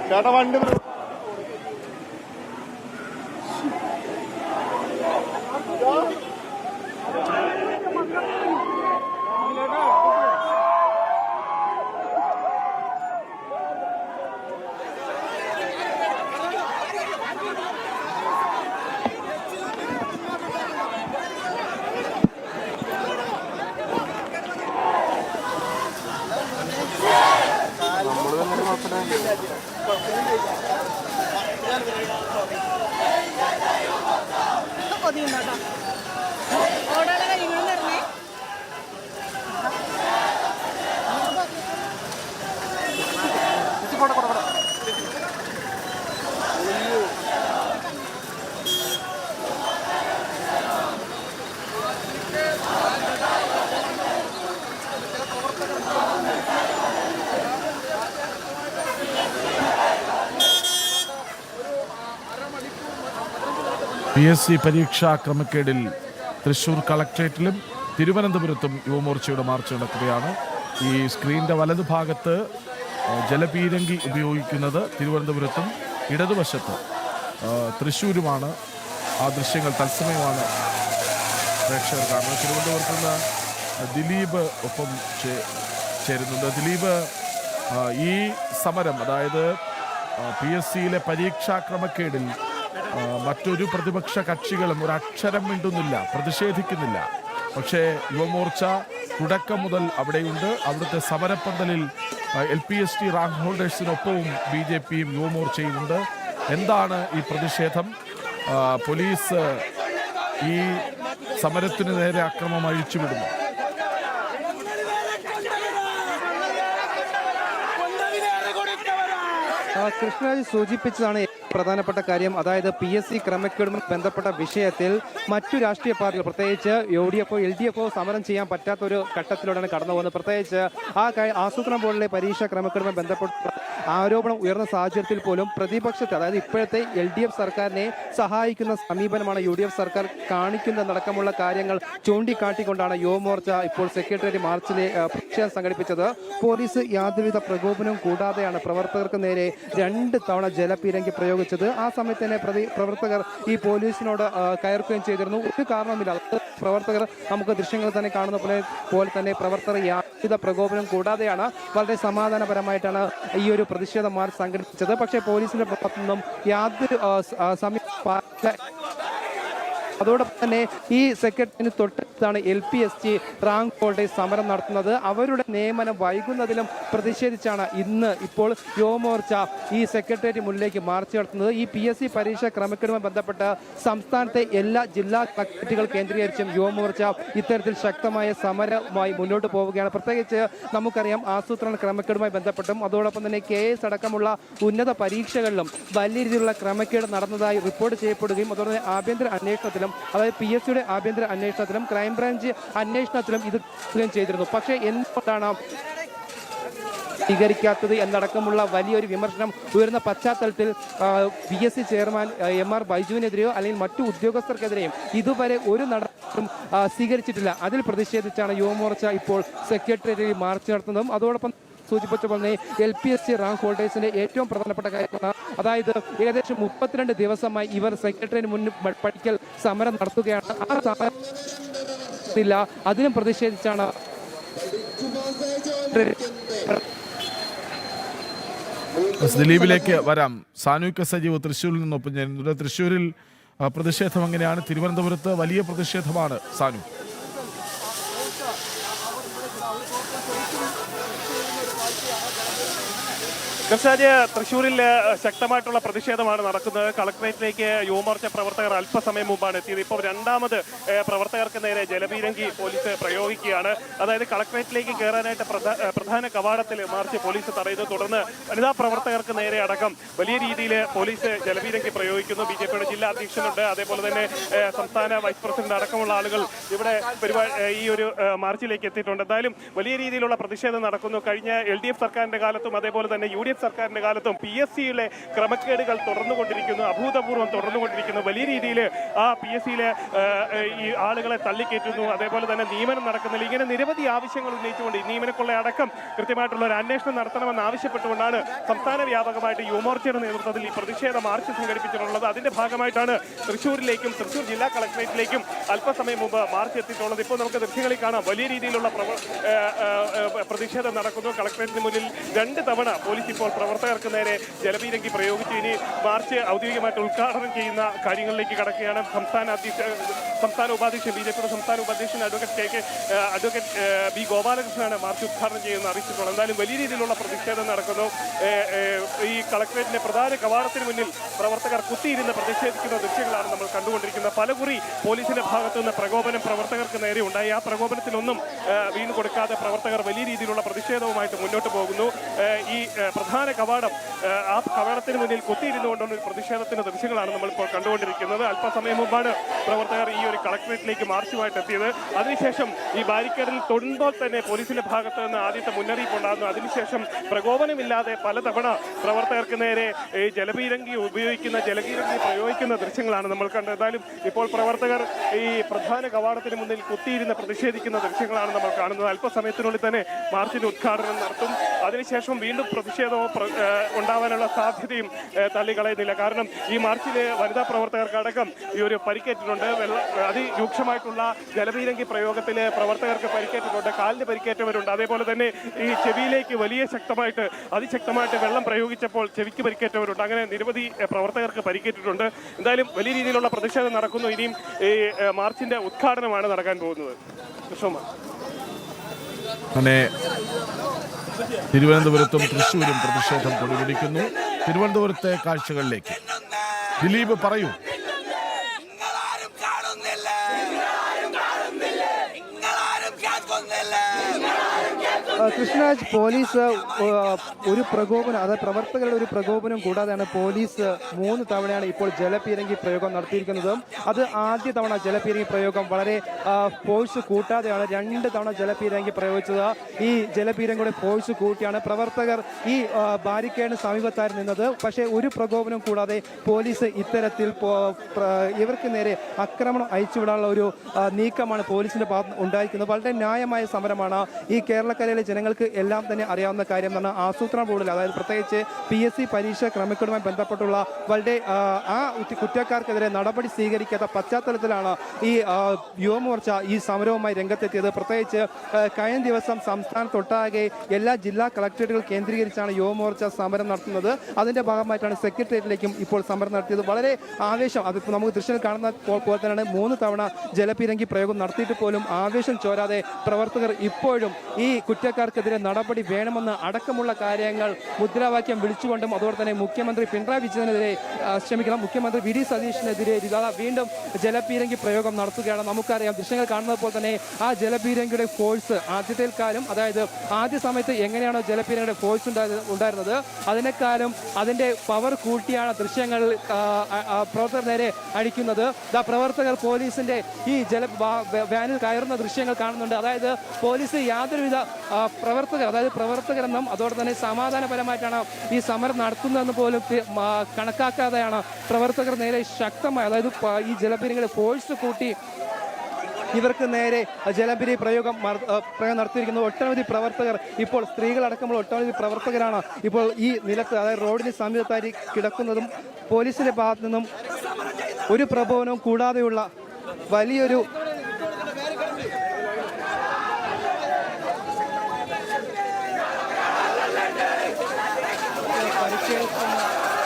ചേട്ടാ വണ്ടി PSC പരീക്ഷാ ക്രമക്കേടിൽ തൃശൂർ കളക്ട്രേറ്റിലും തിരുവനന്തപുരത്തും യുവമോർച്ചയുടെ മാർച്ച് നടക്കുകയാണ്. ഈ സ്ക്രീനിൻ്റെ വലതുഭാഗത്ത് ജലപീരങ്കി ഉപയോഗിക്കുന്നത് തിരുവനന്തപുരത്തും ഇടതുവശത്ത് തൃശ്ശൂരുമാണ്. ആ ദൃശ്യങ്ങൾ തത്സമയമാണ് പ്രേക്ഷകർ കാണുന്നത്. തിരുവനന്തപുരത്ത് നിന്ന് ദിലീപ് ഒപ്പം ചേരുന്നുണ്ട്. ദിലീപ്, ഈ സമരം, അതായത് PSCയിലെ പരീക്ഷാ ക്രമക്കേടിൽ മറ്റൊരു പ്രതിപക്ഷ കക്ഷികളും ഒരു അക്ഷരം മിണ്ടുന്നില്ല, പ്രതിഷേധിക്കുന്നില്ല. പക്ഷേ യുവമോർച്ച തുടക്കം മുതൽ അവിടെയുണ്ട്. അവിടുത്തെ സമരപ്പന്തലിൽ LPST റാങ്ക് ഹോൾഡേഴ്സിനൊപ്പവും BJPയും യുവമോർച്ചയും ഉണ്ട്. എന്താണ് ഈ പ്രതിഷേധം? പോലീസ് ഈ സമരത്തിന് നേരെ അക്രമം അഴിച്ചുവിടുന്നു. കൃഷ്ണരാജ് സൂചിപ്പിച്ചതാണ് പ്രധാനപ്പെട്ട കാര്യം. അതായത് PSC ക്രമക്കേടുമായി ബന്ധപ്പെട്ട വിഷയത്തിൽ മറ്റു രാഷ്ട്രീയ പാർട്ടികൾ, പ്രത്യേകിച്ച് UDFO LDFO സമരം ചെയ്യാൻ പറ്റാത്തൊരു ഘട്ടത്തിലൂടെയാണ് കടന്നു പോകുന്നത്. പ്രത്യേകിച്ച് ആസൂത്രണ ബോർഡിലെ പരീക്ഷാ ക്രമക്കേടുമായി ബന്ധപ്പെട്ട ആരോപണം ഉയർന്ന സാഹചര്യത്തിൽ പോലും പ്രതിപക്ഷത്തെ, അതായത് ഇപ്പോഴത്തെ LDF സർക്കാരിനെ സഹായിക്കുന്ന സമീപനമാണ് UDF സർക്കാർ കാണിക്കുന്നതടക്കമുള്ള കാര്യങ്ങൾ ചൂണ്ടിക്കാട്ടിക്കൊണ്ടാണ് യുവമോർച്ച ഇപ്പോൾ സെക്രട്ടേറിയറ്റ് മാർച്ചിലെ പ്രതിഷേധം സംഘടിപ്പിച്ചത്. പോലീസ് യാതൊരുവിധ പ്രകോപനവും കൂടാതെയാണ് പ്രവർത്തകർക്ക് നേരെ 2 തവണ ജലപീരങ്കി പ്രയോഗിച്ചത്. ആ സമയത്ത് തന്നെ പ്രവർത്തകർ ഈ പോലീസിനോട് കയർക്കുകയും ചെയ്തിരുന്നു. ഒരു കാരണവുമില്ല. പ്രവർത്തകർ, നമുക്ക് ദൃശ്യങ്ങൾ തന്നെ കാണുന്ന പോലെ തന്നെ പ്രവർത്തകർ യാതൊരുവിധ പ്രകോപനം കൂടാതെയാണ് വളരെ സമാധാനപരമായിട്ടാണ് ഈ ഒരു പ്രതിഷേധ മാർച്ച് സംഘടിപ്പിച്ചത്. പക്ഷേ പോലീസിന്റെ ഭാഗത്തു നിന്നും യാതൊരു അതോടൊപ്പം തന്നെ ഈ സെക്രട്ടറിന് തൊട്ടടുത്താണ് LPST റാങ്ക് ഹോൾഡേഴ്സ് സമരം നടത്തുന്നത്. അവരുടെ നിയമനം വൈകുന്നതിലും പ്രതിഷേധിച്ചാണ് ഇപ്പോൾ യുവമോർച്ച ഈ സെക്രട്ടേറിയറ്റ് മുന്നിലേക്ക് മാർച്ച് നടത്തുന്നത്. ഈ PSC പരീക്ഷാ ക്രമക്കേടുമായി ബന്ധപ്പെട്ട് സംസ്ഥാനത്തെ എല്ലാ ജില്ലാ കളക്ടറേറ്റുകൾ കേന്ദ്രീകരിച്ചും യുവമോർച്ച ഇത്തരത്തിൽ ശക്തമായ സമരവുമായി മുന്നോട്ട് പോവുകയാണ്. പ്രത്യേകിച്ച് നമുക്കറിയാം, ആസൂത്രണ ക്രമക്കേടുമായി ബന്ധപ്പെട്ടും അതോടൊപ്പം തന്നെ KS അടക്കമുള്ള ഉന്നത പരീക്ഷകളിലും വലിയ രീതിയിലുള്ള ക്രമക്കേട് നടന്നതായി റിപ്പോർട്ട് ചെയ്യപ്പെടുകയും അതോടെ ആഭ്യന്തര അന്വേഷണത്തിലും, അതായത് PSCയുടെ ആഭ്യന്തര അന്വേഷണത്തിലും ക്രൈംബ്രാഞ്ച് അന്വേഷണത്തിലും ഇത് ചെയ്തിരുന്നു. പക്ഷേ എന്തുകൊണ്ടാണ് സ്വീകരിക്കാത്തത് എന്നടക്കമുള്ള വലിയൊരു വിമർശനം ഉയർന്ന പശ്ചാത്തലത്തിൽ PSC ചെയർമാൻ MR ബൈജുവിനെതിരെയോ അല്ലെങ്കിൽ മറ്റു ഉദ്യോഗസ്ഥർക്കെതിരെയും ഇതുവരെ ഒരു നടപടിയും സ്വീകരിച്ചിട്ടില്ല. അതിൽ പ്രതിഷേധിച്ചാണ് യുവമോർച്ച ഇപ്പോൾ സെക്രട്ടേറിയറ്റിൽ മാർച്ച് നടത്തുന്നതും. അതോടൊപ്പം സൂചിപ്പിച്ച പോലെ LPST റാങ്ക് ഹോൾഡേഴ്സിന്റെ ഏറ്റവും പ്രധാനപ്പെട്ട കാര്യമാണ്, അതായത് ഏകദേശം 32 ദിവസമായി ഇവർ സെക്രട്ടറിന് മുന്നിൽ പഠിക്കൽ സമരം നടത്തുകയാണ്. ആ സമരം അതിനും പ്രതിഷേധിച്ചാണ് ദിലീപിലേക്ക് വരാം. സാനൂക്യ സജീവ് തൃശ്ശൂരിൽ നിന്നൊപ്പം ചേരുന്നുണ്ട്. തൃശ്ശൂരിൽ പ്രതിഷേധം എങ്ങനെയാണ്? തിരുവനന്തപുരത്ത് വലിയ പ്രതിഷേധമാണ്. സാനു, കൃഷ്ണരാജ്, തൃശ്ശൂരിൽ ശക്തമായിട്ടുള്ള പ്രതിഷേധമാണ് നടക്കുന്നത്. കളക്ടറേറ്റിലേക്ക് യുവമോർച്ച പ്രവർത്തകർ അല്പസമയം മുമ്പാണ് എത്തിയത്. ഇപ്പോൾ രണ്ടാമത് പ്രവർത്തകർക്ക് നേരെ ജലപീരങ്കി പോലീസ് പ്രയോഗിക്കുകയാണ്. അതായത് കളക്ടറേറ്റിലേക്ക് കയറാനായിട്ട് പ്രധാന കവാടത്തിൽ മാർച്ച് പോലീസ് തടയുന്നു. തുടർന്ന് വനിതാ പ്രവർത്തകർക്ക് നേരെ അടക്കം വലിയ രീതിയിൽ പോലീസ് ജലപീരങ്കി പ്രയോഗിക്കുന്നു. BJPയുടെ ജില്ലാ അധ്യക്ഷനുണ്ട്, അതേപോലെ തന്നെ സംസ്ഥാന വൈസ് പ്രസിഡന്റ് അടക്കമുള്ള ആളുകൾ ഇവിടെ ഈ ഒരു മാർച്ചിലേക്ക് എത്തിയിട്ടുണ്ട്. എന്തായാലും വലിയ രീതിയിലുള്ള പ്രതിഷേധം നടക്കുന്നു. കഴിഞ്ഞ LDF സർക്കാരിന്റെ കാലത്തും അതേപോലെ തന്നെ UDF സർക്കാരിന്റെ കാലത്തും PSCയിലെ ക്രമക്കേടുകൾ തുടർന്നുകൊണ്ടിരിക്കുന്നു, അഭൂതപൂർവ്വം തുടർന്നുകൊണ്ടിരിക്കുന്നു. വലിയ രീതിയിൽ ആ PSCയിലെ ഈ ആളുകളെ തള്ളിക്കയറ്റുന്നു, അതേപോലെ തന്നെ നിയമനം നടക്കുന്നില്ല. ഇങ്ങനെ നിരവധി ആവശ്യങ്ങൾ ഉന്നയിച്ചുകൊണ്ട് നിയമനക്കൊള്ള അടക്കം കൃത്യമായിട്ടുള്ള ഒരു അന്വേഷണം നടത്തണമെന്ന് ആവശ്യപ്പെട്ടുകൊണ്ടാണ് സംസ്ഥാന വ്യാപകമായിട്ട് യുവമോർച്ചയുടെ നേതൃത്വത്തിൽ ഈ പ്രതിഷേധ മാർച്ച് സംഘടിപ്പിച്ചിട്ടുള്ളത്. അതിന്റെ ഭാഗമായിട്ടാണ് തൃശ്ശൂരിലേക്കും തൃശ്ശൂർ ജില്ലാ കളക്ടറേറ്റിലേക്കും അല്പസമയം മുമ്പ് മാർച്ച് എത്തിയിട്ടുള്ളത്. ഇപ്പോൾ നമുക്ക് ദൃശ്യങ്ങളിൽ കാണാം വലിയ രീതിയിലുള്ള പ്രതിഷേധം നടക്കുന്നു. കളക്ടറേറ്റിന് മുന്നിൽ 2 തവണ പോലീസ് ഇപ്പോൾ പ്രവർത്തകർക്ക് നേരെ ജലപീരങ്കി പ്രയോഗിച്ചു. ഇനി മാർച്ച് ഔദ്യോഗികമായിട്ട് ഉദ്ഘാടനം ചെയ്യുന്ന കാര്യങ്ങളിലേക്ക് കടക്കുകയാണ്. സംസ്ഥാന ഉപാധ്യക്ഷൻ BJPയുടെ സംസ്ഥാന ഉപാധ്യക്ഷൻ അഡ്വക്കേറ്റ് B ഗോപാലകൃഷ്ണനാണ് മാർച്ച് ഉദ്ഘാടനം ചെയ്യുന്നത് അറിയിച്ചിട്ടുള്ളത്. എന്തായാലും വലിയ രീതിയിലുള്ള പ്രതിഷേധം നടക്കുന്നു. ഈ കളക്ടറേറ്റിന്റെ പ്രധാന കവാടത്തിന് മുന്നിൽ പ്രവർത്തകർ കുത്തിയിരുന്ന് പ്രതിഷേധിക്കുന്ന ദൃശ്യങ്ങളാണ് നമ്മൾ കണ്ടുകൊണ്ടിരിക്കുന്നത്. പലകുറി പോലീസിന്റെ ഭാഗത്തു നിന്ന് പ്രകോപനം പ്രവർത്തകർക്ക് നേരെ ഉണ്ടായി. ആ പ്രകോപനത്തിലൊന്നും വീണ് കൊടുക്കാതെ പ്രവർത്തകർ വലിയ രീതിയിലുള്ള പ്രതിഷേധവുമായിട്ട് മുന്നോട്ട് പോകുന്നു. ഈ പ്രധാന കവാടം, ആ കവാടത്തിന് മുന്നിൽ കുത്തിയിരുന്നുകൊണ്ടുള്ള ഒരു പ്രതിഷേധത്തിന്റെ ദൃശ്യങ്ങളാണ് നമ്മളിപ്പോൾ കണ്ടുകൊണ്ടിരിക്കുന്നത്. അല്പസമയം മുമ്പാണ് പ്രവർത്തകർ ഈ ഒരു കളക്ടറേറ്റിലേക്ക് മാർച്ചുമായിട്ട് എത്തിയത്. അതിനുശേഷം ഈ ബാരിക്കേഡിൽ തൊടുമ്പോൾ തന്നെ പോലീസിന്റെ ഭാഗത്ത് നിന്ന് ആദ്യത്തെ മുന്നറിയിപ്പ് ഉണ്ടാകുന്നു. അതിനുശേഷം പ്രകോപനമില്ലാതെ പലതവണ പ്രവർത്തകർക്ക് നേരെ ജലപീരങ്കി പ്രയോഗിക്കുന്ന ദൃശ്യങ്ങളാണ് നമ്മൾ കണ്ടത്. എന്തായാലും ഇപ്പോൾ പ്രവർത്തകർ ഈ പ്രധാന കവാടത്തിന് മുന്നിൽ കുത്തിയിരുന്ന് പ്രതിഷേധിക്കുന്ന ദൃശ്യങ്ങളാണ് നമ്മൾ കാണുന്നത്. അല്പസമയത്തിനുള്ളിൽ തന്നെ മാർച്ചിന്റെ ഉദ്ഘാടനം നടത്തും. അതിനുശേഷം വീണ്ടും പ്രതിഷേധവും ഉണ്ടാവാനുള്ള സാധ്യതയും തള്ളിക്കളയുന്നില്ല. കാരണം ഈ മാർച്ചിലെ വനിതാ പ്രവർത്തകർക്കടക്കം ഈ ഒരു പരിക്കേറ്റിട്ടുണ്ട്. അതിരൂക്ഷമായിട്ടുള്ള ജലപീരങ്കി പ്രയോഗത്തിൽ പ്രവർത്തകർക്ക് പരിക്കേറ്റിട്ടുണ്ട്, കാലിന് പരിക്കേറ്റവരുണ്ട്. അതേപോലെ തന്നെ ഈ ചെവിയിലേക്ക് അതിശക്തമായിട്ട് വെള്ളം പ്രയോഗിച്ചപ്പോൾ ചെവിക്ക് പരിക്കേറ്റവരുണ്ട്. അങ്ങനെ നിരവധി പ്രവർത്തകർക്ക് പരിക്കേറ്റിട്ടുണ്ട്. എന്തായാലും വലിയ രീതിയിലുള്ള പ്രതിഷേധം നടക്കുന്നു. ഇനിയും ഈ മാർച്ചിന്റെ ഉദ്ഘാടനമാണ് നടക്കാൻ പോകുന്നത്. അങ്ങനെ തിരുവനന്തപുരത്തും തൃശ്ശൂരും പ്രതിഷേധം പൊടിപിടിക്കുന്നു. തിരുവനന്തപുരത്തെ കാഴ്ചകളിലേക്ക് ദിലീപ് പറയൂ. കൃഷ്ണരാജ്, പോലീസ് ഒരു പ്രകോപനം, അതായത് പ്രവർത്തകരുടെ ഒരു പ്രകോപനം കൂടാതെയാണ് പോലീസ് 3 തവണയാണ് ഇപ്പോൾ ജലപീരങ്കി പ്രയോഗം നടത്തിയിരിക്കുന്നത്. അത് ആദ്യ തവണ ജലപീരങ്കി പ്രയോഗം വളരെ ഫോഴ്സ് കൂട്ടാതെയാണ് 2 തവണ ജലപീരങ്കി പ്രയോഗിച്ചത്. ഈ ജലപീരങ്കിയുടെ ഫോഴ്സ് കൂട്ടിയാണ് പ്രവർത്തകർ ഈ ബാരിക്കേഡിന് സമീപത്തായി നിന്നത്. പക്ഷേ ഒരു പ്രകോപനം കൂടാതെ പോലീസ് ഇത്തരത്തിൽ ഇവർക്ക് നേരെ ആക്രമണം അയച്ചുവിടാനുള്ള ഒരു നീക്കമാണ് പോലീസിന്റെ ഭാഗത്ത് ഉണ്ടായിരിക്കുന്നത്. വളരെ ന്യായമായ സമരമാണ്. ഈ കേരളക്കരയിലെ ജനങ്ങൾക്ക് എല്ലാം തന്നെ അറിയാവുന്ന കാര്യം എന്നാണ് ആസൂത്രണ ബോർഡിൽ, അതായത് പ്രത്യേകിച്ച് PSC പരീക്ഷ ക്രമക്കേടുമായി ബന്ധപ്പെട്ടുള്ള വളരെ ആ കുറ്റക്കാർക്കെതിരെ നടപടി സ്വീകരിക്കാത്ത പശ്ചാത്തലത്തിലാണ് ഈ യുവമോർച്ച ഈ സമരവുമായി രംഗത്തെത്തിയത്. പ്രത്യേകിച്ച് കഴിഞ്ഞ ദിവസം സംസ്ഥാനത്തൊട്ടാകെ എല്ലാ ജില്ലാ കളക്ടറേറ്റുകൾ കേന്ദ്രീകരിച്ചാണ് യുവമോർച്ച സമരം നടത്തുന്നത്. അതിന്റെ ഭാഗമായിട്ടാണ് സെക്രട്ടേറിയറ്റിലേക്കും ഇപ്പോൾ സമരം നടത്തിയത്. വളരെ ആവേശം, അതിപ്പോൾ നമുക്ക് ദൃശ്യം കാണുന്ന പോലെ തന്നെയാണ് 3 തവണ ജലപീരങ്കി പ്രയോഗം നടത്തിയിട്ട് പോലും ആവേശം ചോരാതെ പ്രവർത്തകർ ഇപ്പോഴും ഈ കുറ്റക്കാർക്കെതിരെ നടപടി വേണമെന്ന് അടക്കമുള്ള കാര്യങ്ങൾ മുദ്രാവാക്യം വിളിച്ചുകൊണ്ടും അതുപോലെ തന്നെ മുഖ്യമന്ത്രി പിണറായി വിജയനെതിരെ മുഖ്യമന്ത്രി VD സതീഷിനെതിരെ വീണ്ടും ജലപീരങ്കി പ്രയോഗം നടത്തുകയാണ്. നമുക്കറിയാം, ദൃശ്യങ്ങൾ കാണുന്നത് പോലെ തന്നെ ആ ജലപീരങ്കിയുടെ ഫോഴ്സ് ആദ്യത്തേക്കാളും, അതായത് ആദ്യ സമയത്ത് എങ്ങനെയാണോ ജലപീരങ്കിയുടെ ഫോഴ്സ് ഉണ്ടായിരുന്നത് അതിനേക്കാളും അതിന്റെ പവർ കൂട്ടിയാണ് ദൃശ്യങ്ങൾ പ്രവർത്തകർ നേരെ അടിക്കുന്നത്. പ്രവർത്തകർ പോലീസിന്റെ ഈ വാനിൽ കയറുന്ന ദൃശ്യങ്ങൾ കാണുന്നുണ്ട്. അതായത് പോലീസ് യാതൊരുവിധ പ്രവർത്തകരെന്നും അതോടെ തന്നെ സമാധാനപരമായിട്ടാണ് ഈ സമരം നടത്തുന്നതെന്ന് പോലും കണക്കാക്കാതെയാണ് പ്രവർത്തകർ നേരെ ശക്തമായി, അതായത് ഈ ജലപീരങ്കിയുടെ ഫോഴ്സ് കൂട്ടി ഇവർക്ക് നേരെ ജലപീരങ്കി പ്രയോഗം നടത്തിയിരിക്കുന്നത്. ഒട്ടനവധി പ്രവർത്തകർ, ഇപ്പോൾ സ്ത്രീകളടക്കമുള്ള ഒട്ടനവധി പ്രവർത്തകരാണ് ഇപ്പോൾ ഈ നിലത്ത്, അതായത് റോഡിന് സമീപത്തായി കിടക്കുന്നതും പോലീസിന്റെ ഭാഗത്തു നിന്നും ഒരു പ്രകോപനവും കൂടാതെയുള്ള വലിയൊരു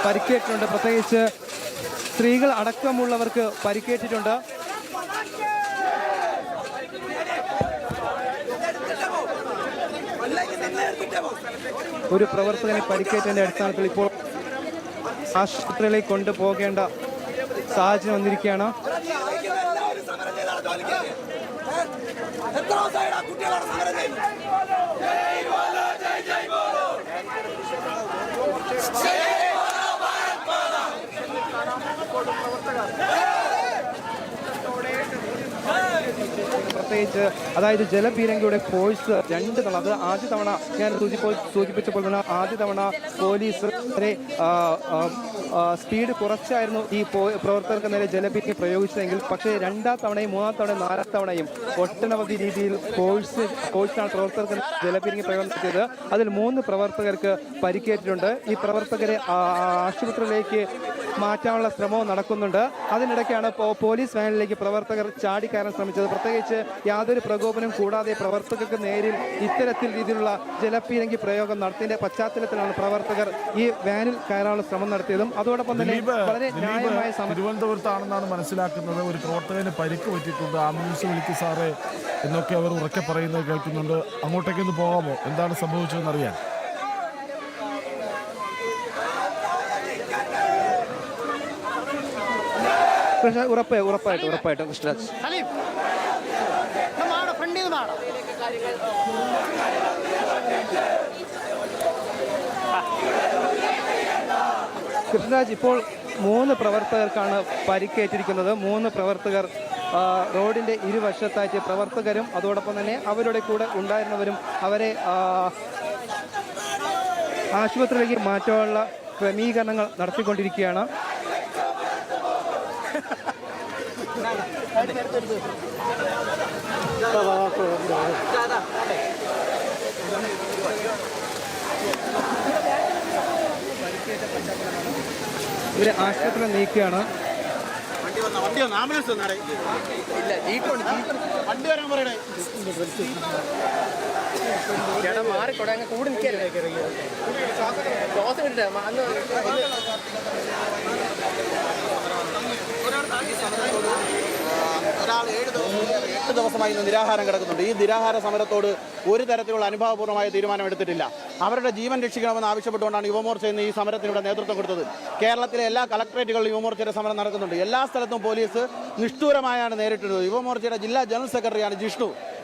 പരിക്കേറ്റിട്ടുണ്ട്. പ്രത്യേകിച്ച് സ്ത്രീകൾ അടക്കമുള്ളവർക്ക് പരിക്കേറ്റിട്ടുണ്ട്. ഒരു പ്രവർത്തകനെ പരിക്കേറ്റതിന്റെ അടിസ്ഥാനത്തിൽ ഇപ്പോൾ ആശുപത്രിയിലേക്ക് കൊണ്ടുപോകേണ്ട സാഹചര്യം വന്നിരിക്കുകയാണ്. പ്രത്യേകിച്ച് അതായത് ജലപീരങ്കിയുടെ ഫോഴ്സ് 2 തവണ, അത് ആദ്യ തവണ ഞാൻ സൂചിപ്പിച്ചപ്പോൾ തന്നെ ആദ്യ തവണ പോലീസ് സ്പീഡ് കുറച്ചായിരുന്നു ഈ പ്രവർത്തകർക്ക് നേരെ ജലപീരങ്കി പ്രയോഗിച്ചതെങ്കിൽ, പക്ഷേ 2ാം തവണയും 3ാം തവണയും 4ാം തവണയും ഒട്ടനവധി രീതിയിൽ ഫോഴ്സാണ് പ്രവർത്തകർക്ക് ജലപീരങ്കി പ്രയോഗം നടത്തിയത്. അതിൽ 3 പ്രവർത്തകർക്ക് പരിക്കേറ്റിട്ടുണ്ട്. ഈ പ്രവർത്തകരെ ആശുപത്രിയിലേക്ക് മാറ്റാനുള്ള ശ്രമവും നടക്കുന്നുണ്ട്. അതിനിടയ്ക്കാണ് പോലീസ് വാനിലേക്ക് പ്രവർത്തകർ ചാടിക്കയറാൻ ശ്രമിച്ചത്. പ്രത്യേകിച്ച് യാതൊരു പ്രകോപനം കൂടാതെ പ്രവർത്തകർക്ക് നേരിൽ ഇത്തരത്തിൽ രീതിയിലുള്ള ജലപീരങ്കി പ്രയോഗം നടത്തിയതിന്റെ പശ്ചാത്തലത്തിലാണ് പ്രവർത്തകർ ഈ വാനിൽ കയറാനുള്ള ശ്രമം നടത്തിയതും. അതോടൊപ്പം തന്നെ വളരെ ന്യായമായ തിരുവനന്തപുരത്താണെന്നാണ് മനസ്സിലാക്കുന്നത്. ഒരു പ്രവർത്തകന് പരിക്ക് പറ്റിയിട്ടുണ്ട്, ആംബുലൻസ് വിളിക്കും സാറേ എന്നൊക്കെ അവർ ഉറക്കെ പറയുന്നത് കേൾക്കുന്നുണ്ട്. അങ്ങോട്ടേക്കൊന്ന് പോകാമോ? എന്താണ് സംഭവിച്ചതെന്ന് അറിയാൻ. ഉറപ്പായിട്ടും കൃഷ്ണരാജ്. കൃഷ്ണരാജ്, ഇപ്പോൾ 3 പ്രവർത്തകർക്കാണ് പരിക്കേറ്റിരിക്കുന്നത്. 3 പ്രവർത്തകർ റോഡിന്റെ ഇരുവശത്തായിട്ട് പ്രവർത്തകരും അതോടൊപ്പം തന്നെ അവരുടെ കൂടെ ഉണ്ടായിരുന്നവരും അവരെ ആശുപത്രിയിലേക്ക് മാറ്റാനുള്ള ക്രമീകരണങ്ങൾ നടത്തിക്കൊണ്ടിരിക്കുകയാണ്. ഇവരെ ആശുപത്രിയിൽ നീക്കുകയാണ്. ആംബുലൻസ് വണ്ടി വരാൻ പറയണേ. മാറിക്കൊട കൂടി നിൽക്കല്ലേ ദോശ കിട്ടേ ഒരാൾ 8 ദിവസമായി നിരാഹാരം കിടക്കുന്നുണ്ട്. ഈ നിരാഹാര സമരത്തോട് ഒരു തരത്തിലുള്ള അനുഭാവപൂർവ്വമായ തീരുമാനമെടുത്തിട്ടില്ല. അവരുടെ ജീവൻ രക്ഷിക്കണമെന്ന് ആവശ്യപ്പെട്ടുകൊണ്ടാണ് യുവമോർച്ച ഇന്ന് ഈ സമരത്തിനിവിടെ നേതൃത്വം കൊടുത്തത്. കേരളത്തിലെ എല്ലാ കളക്ടറേറ്റുകളിലും യുവമോർച്ചയുടെ സമരം നടക്കുന്നുണ്ട്. എല്ലാ സ്ഥലത്തും പോലീസ് നിഷ്ഠൂരമായാണ് നേരിട്ടുള്ളത്. യുവമോർച്ചയുടെ ജില്ലാ ജനറൽ സെക്രട്ടറിയാണ്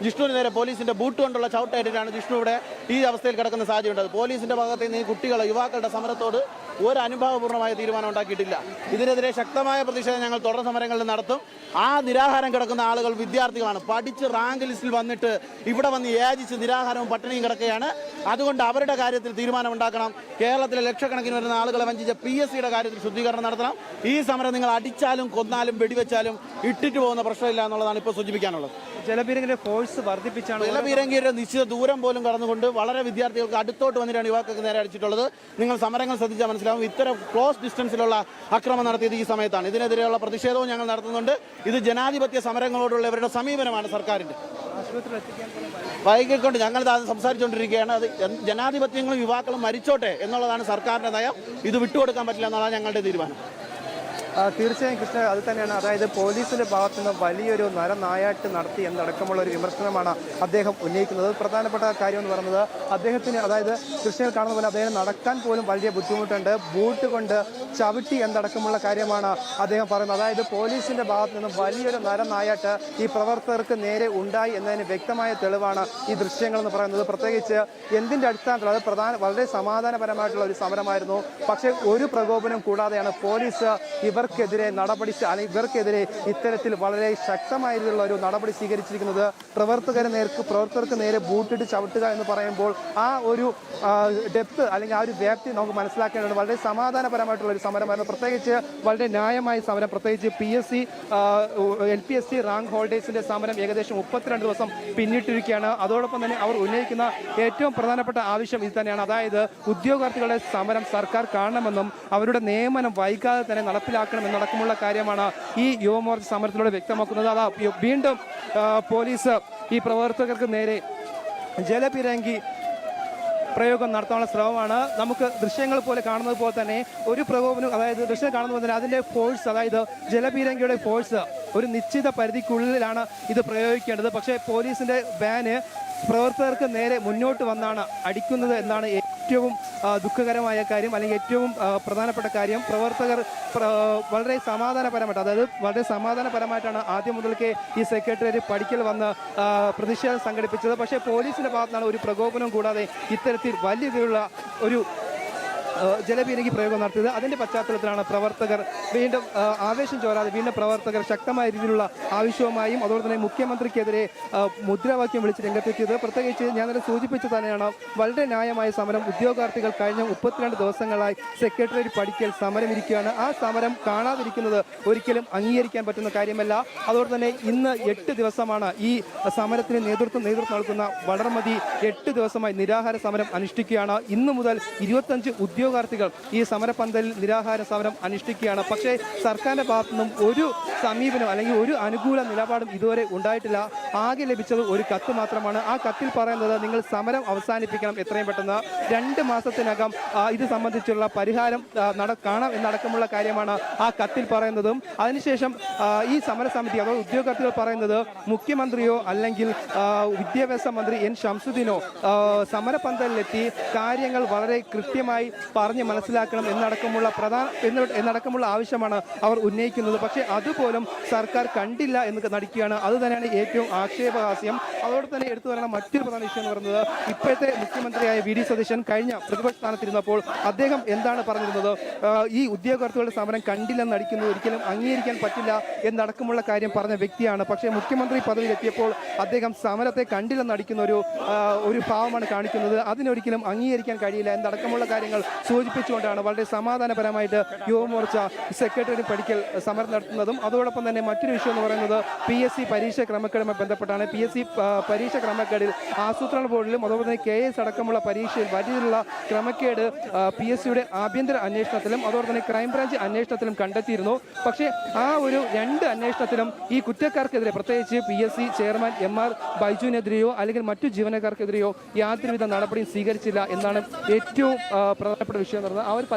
ജിഷ്ണുവിന് നേരെ പോലീസിന്റെ ബൂട്ട് കൊണ്ടുള്ള ചവിട്ടേറ്റിട്ടാണ് ജിഷ്ണു ഇവിടെ ഈ അവസ്ഥയിൽ കിടക്കുന്ന സാഹചര്യമുണ്ട്. പോലീസിന്റെ ഭാഗത്ത് നിന്ന് ഈ കുട്ടികളെ യുവാക്കളുടെ സമരത്തോട് ഒരു അനുഭാവപൂർണ്ണമായ തീരുമാനം ഉണ്ടാക്കിയിട്ടില്ല. ഇതിനെതിരെ ശക്തമായ പ്രതിഷേധം ഞങ്ങൾ തുടർ സമരങ്ങളിൽ നടത്തും. ആ നിരാഹാരം കിടക്കുന്ന ആളുകൾ വിദ്യാർത്ഥികളാണ്. പഠിച്ച് റാങ്ക് ലിസ്റ്റിൽ വന്നിട്ട് ഇവിടെ വന്ന് യാചിച്ച് നിരാഹാരവും പട്ടിണിയും കിടക്കുകയാണ്. അതുകൊണ്ട് അവരുടെ കാര്യത്തിൽ തീരുമാനം ഉണ്ടാക്കണം. കേരളത്തിലെ ലക്ഷക്കണക്കിന് വരുന്ന ആളുകളെ വഞ്ചിച്ച PSCയുടെ കാര്യത്തിൽ ശുദ്ധീകരണം നടത്തണം. ഈ സമരം നിങ്ങൾ അടിച്ചാലും കൊന്നാലും വെടിവെച്ചാലും ഇട്ടിട്ട് പോകുന്ന പ്രശ്നമില്ല എന്നുള്ളതാണ് ഇപ്പോൾ സൂചിപ്പിക്കാനുള്ളത്. ജലപീരങ്കിയുടെ ഫോഴ്സ് വർദ്ധിപ്പിച്ചാണ്. ജലപീരങ്കിയുടെ നിശ്ചിത ദൂരം പോലും കടന്നുകൊണ്ട് വളരെ വിദ്യാർത്ഥികൾക്ക് അടുത്തോട്ട് വന്നിട്ടാണ് യുവാക്കൾക്ക് നേരെ അടിച്ചിട്ടുള്ളത്. നിങ്ങൾ സമരങ്ങൾ ശ്രദ്ധിച്ചാൽ മനസ്സിലാവും. ഇത്തരം ക്ലോസ് ഡിസ്റ്റൻസിലുള്ള അക്രമം നടത്തിയത് ഈ സമയത്താണ്. ഇതിനെതിരെയുള്ള പ്രതിഷേധവും ഞങ്ങൾ നടത്തുന്നുണ്ട്. ഇത് ജനാധിപത്യ സമരങ്ങളോടുള്ള ഇവരുടെ സമീപനമാണ് സർക്കാരിൻ്റെ. വൈകിക്കൊണ്ട് ഞങ്ങൾ സംസാരിച്ചുകൊണ്ടിരിക്കുകയാണ്. അത് ജനാധിപത്യങ്ങളും യുവാക്കളും മരിച്ചോട്ടെ എന്നുള്ളതാണ് സർക്കാരിൻ്റെ നയം. ഇത് വിട്ടുകൊടുക്കാൻ പറ്റില്ല എന്നുള്ളതാണ് ഞങ്ങളുടെ തീരുമാനം. തീർച്ചയായും കൃഷ്ണ, അത് തന്നെയാണ്. അതായത് പോലീസിന്റെ ഭാഗത്തു നിന്ന് വലിയൊരു നരനായാട്ട് നടത്തി എന്നടക്കമുള്ള ഒരു വിമർശനമാണ് അദ്ദേഹം ഉന്നയിക്കുന്നത്. പ്രധാനപ്പെട്ട കാര്യം എന്ന് പറയുന്നത് അദ്ദേഹത്തിന്, അതായത് കൃഷ്ണയിൽ കാണുന്ന പോലെ അദ്ദേഹം നടക്കാൻ പോലും വലിയ ബുദ്ധിമുട്ടുണ്ട്. ബൂട്ട് കൊണ്ട് ചവിട്ടി എന്നടക്കമുള്ള കാര്യമാണ് അദ്ദേഹം പറയുന്നത്. അതായത് പോലീസിന്റെ ഭാഗത്തു നിന്ന് വലിയൊരു നരനായാട്ട് ഈ പ്രവർത്തകർക്ക് നേരെ ഉണ്ടായി എന്നതിന് വ്യക്തമായ തെളിവാണ് ഈ ദൃശ്യങ്ങൾ എന്ന് പറയുന്നത്. പ്രത്യേകിച്ച് എന്തിന്റെ അടിസ്ഥാനത്തിൽ അത് വളരെ സമാധാനപരമായിട്ടുള്ള ഒരു സമരമായിരുന്നു. പക്ഷേ ഒരു പ്രകോപനം കൂടാതെയാണ് പോലീസ് ഇവർക്കെതിരെ ഇവർക്കെതിരെ ഇത്തരത്തിൽ വളരെ ശക്തമായിട്ടുള്ള ഒരു നടപടി സ്വീകരിച്ചിരിക്കുന്നത്. പ്രവർത്തകർക്ക് നേരെ ബൂട്ടിട്ട് ചവിട്ടുക എന്ന് പറയുമ്പോൾ ആ ഒരു ഡെപ്ത് അല്ലെങ്കിൽ ആ ഒരു വ്യാപ്തി നമുക്ക് മനസ്സിലാക്കേണ്ടത്. വളരെ സമാധാനപരമായിട്ടുള്ള ഒരു സമരമായിരുന്നു. പ്രത്യേകിച്ച് വളരെ ന്യായമായ സമരം. പ്രത്യേകിച്ച് LPSC റാങ്ക് ഹോൾഡേഴ്സിന്റെ സമരം ഏകദേശം 32 ദിവസം പിന്നിട്ടിരിക്കുകയാണ്. അതോടൊപ്പം തന്നെ അവർ ഉന്നയിക്കുന്ന ഏറ്റവും പ്രധാനപ്പെട്ട ആവശ്യം ഇത് തന്നെയാണ്. അതായത് ഉദ്യോഗാർത്ഥികളുടെ സമരം സർക്കാർ കാണണമെന്നും അവരുടെ നിയമനം വൈകാതെ തന്നെ നടപ്പിലാക്കണമെന്നടക്കമുള്ള കാര്യമാണ് ഈ യുവമോർച്ച സമരത്തിലൂടെ വ്യക്തമാക്കുന്നത്. അതാ വീണ്ടും പോലീസ് ഈ പ്രവർത്തകർക്ക് നേരെ ജലപീരങ്കി പ്രയോഗം നടത്താനുള്ള ശ്രമമാണ്. നമുക്ക് ദൃശ്യങ്ങൾ പോലെ കാണുന്നത് പോലെ തന്നെ ഒരു പ്രകോപനം, അതായത് ദൃശ്യം കാണുന്നത് പോലെ തന്നെ അതിൻ്റെ ഫോഴ്സ്, അതായത് ജലപീരങ്കിയുടെ ഫോഴ്സ് ഒരു നിശ്ചിത പരിധിക്കുള്ളിലാണ് ഇത് പ്രയോഗിക്കേണ്ടത്. പക്ഷേ പോലീസിന്റെ വാന് പ്രവർത്തകർക്ക് നേരെ മുന്നോട്ട് വന്നാണ് അടിക്കുന്നത് എന്നാണ് ഏറ്റവും ദുഃഖകരമായ കാര്യം, അല്ലെങ്കിൽ ഏറ്റവും പ്രധാനപ്പെട്ട കാര്യം. പ്രവർത്തകർ വളരെ സമാധാനപരമായിട്ടാണ് ആദ്യം മുതൽക്കേ ഈ സെക്രട്ടേറിയറ്റ് പടിക്കൽ വന്ന് പ്രതിഷേധം സംഘടിപ്പിച്ചത്. പക്ഷേ പോലീസിന്റെ ഭാഗത്താണ് ഒരു പ്രകോപനം കൂടാതെ ഇത്തരത്തിൽ വലിയ രീതിയിലുള്ള ഒരു ജലപീരങ്കി പ്രയോഗം നടത്തിയത്. അതിന്റെ പശ്ചാത്തലത്തിലാണ് പ്രവർത്തകർ വീണ്ടും ആവേശം ചോരാതെ വീണ്ടും പ്രവർത്തകർ ശക്തമായ രീതിയിലുള്ള ആവശ്യവുമായും അതുപോലെ തന്നെ മുഖ്യമന്ത്രിക്കെതിരെ മുദ്രാവാക്യം വിളിച്ച് രംഗത്തെത്തിയത്. പ്രത്യേകിച്ച് ഞാൻ തന്നെ സൂചിപ്പിച്ചു തന്നെയാണ്, വളരെ ന്യായമായ സമരം ഉദ്യോഗാർത്ഥികൾ കഴിഞ്ഞ 32 ദിവസങ്ങളായി സെക്രട്ടേറിയറ്റ് പടിക്കൽ സമരം ഇരിക്കുകയാണ്. ആ സമരം കാണാതിരിക്കുന്നത് ഒരിക്കലും അംഗീകരിക്കാൻ പറ്റുന്ന കാര്യമല്ല. അതുപോലെ തന്നെ ഇന്ന് 8 ദിവസമാണ് ഈ സമരത്തിന് നേതൃത്വം നൽകുന്ന വളർമതി 8 ദിവസമായി നിരാഹാര സമരം അനുഷ്ഠിക്കുകയാണ്. ഇന്നു മുതൽ 25 ഉദ്യോഗാർത്ഥികൾ ഈ സമരപന്തലിൽ നിരാഹാര സമരം അനുഷ്ഠിക്കുകയാണ്. പക്ഷേ സർക്കാരിന്റെ ഭാഗത്തു നിന്നും ഒരു സമീപനം അല്ലെങ്കിൽ ഒരു അനുകൂല നിലപാടും ഇതുവരെ ഉണ്ടായിട്ടില്ല. ആകെ ലഭിച്ചത് ഒരു കത്ത് മാത്രമാണ്. ആ കത്തിൽ പറയുന്നത് നിങ്ങൾ സമരം അവസാനിപ്പിക്കണം എത്രയും പെട്ടെന്ന്, 2 മാസത്തിനകം ഇത് സംബന്ധിച്ചുള്ള പരിഹാരം കാണാം എന്നടക്കമുള്ള കാര്യമാണ് ആ കത്തിൽ പറയുന്നതും. അതിനുശേഷം ഈ സമരസമിതി അഥവാ ഉദ്യോഗാർത്ഥികൾ പറയുന്നത് മുഖ്യമന്ത്രിയോ അല്ലെങ്കിൽ വിദ്യാഭ്യാസ മന്ത്രി എൻ ശംസുദ്ദീനോ സമരപന്തലിലെത്തി കാര്യങ്ങൾ വളരെ കൃത്യമായി പറഞ്ഞ് മനസ്സിലാക്കണം എന്നടക്കമുള്ള ആവശ്യമാണ് അവർ ഉന്നയിക്കുന്നത്. പക്ഷേ അതുപോലും സർക്കാർ കണ്ടില്ല എന്ന് നടിക്കുകയാണ്. അത് തന്നെയാണ് ഏറ്റവും ആക്ഷേപഹാസ്യം. അതോടെ തന്നെ എടുത്തു പറയുന്ന മറ്റൊരു പ്രധാന വിഷയം എന്ന് പറയുന്നത്, ഇപ്പോഴത്തെ മുഖ്യമന്ത്രിയായ വി ഡി സതീശൻ കഴിഞ്ഞ പ്രതിപക്ഷ സ്ഥാനത്തിരുന്നപ്പോൾ അദ്ദേഹം എന്താണ് പറഞ്ഞിരുന്നത്? ഈ ഉദ്യോഗാർത്ഥികളുടെ സമരം കണ്ടില്ലെന്ന് നടിക്കുന്നത് ഒരിക്കലും അംഗീകരിക്കാൻ പറ്റില്ല എന്നടക്കമുള്ള കാര്യം പറഞ്ഞ വ്യക്തിയാണ്. പക്ഷേ മുഖ്യമന്ത്രി പദവിയിലെത്തിയപ്പോൾ അദ്ദേഹം സമരത്തെ കണ്ടില്ലെന്ന് നടിക്കുന്ന ഒരു ഭാവമാണ് കാണിക്കുന്നത്. അതിനൊരിക്കലും അംഗീകരിക്കാൻ കഴിയില്ല എന്നടക്കമുള്ള കാര്യങ്ങൾ സൂചിപ്പിച്ചുകൊണ്ടാണ് വളരെ സമാധാനപരമായിട്ട് യുവമോർച്ച സെക്രട്ടേറിയറ്റ് പടിക്കൽ സമരം നടത്തുന്നതും. അതോടൊപ്പം തന്നെ മറ്റൊരു വിഷയം എന്ന് പറയുന്നത് PSC പരീക്ഷ ക്രമക്കേടുമായി ബന്ധപ്പെട്ടാണ്. PSC പരീക്ഷ ക്രമക്കേടിൽ ആസൂത്രണ ബോർഡിലും അതുപോലെ തന്നെ KS അടക്കമുള്ള പരീക്ഷയിൽ വലിയ ക്രമക്കേട് PSCയുടെ ആഭ്യന്തര അന്വേഷണത്തിലും അതുപോലെ തന്നെ ക്രൈംബ്രാഞ്ച് അന്വേഷണത്തിലും കണ്ടെത്തിയിരുന്നു. പക്ഷേ ആ ഒരു 2 അന്വേഷണത്തിലും ഈ കുറ്റക്കാർക്കെതിരെ, പ്രത്യേകിച്ച് PSC ചെയർമാൻ MR ബൈജുവിനെതിരെയോ അല്ലെങ്കിൽ മറ്റു ജീവനക്കാർക്കെതിരെയോ യാതൊരുവിധ നടപടിയും സ്വീകരിച്ചില്ല എന്നാണ് ഏറ്റവും പ്രധാനപ്പെട്ട വിഷയം എന്ന് പറയുന്നത്. ആ ഒരു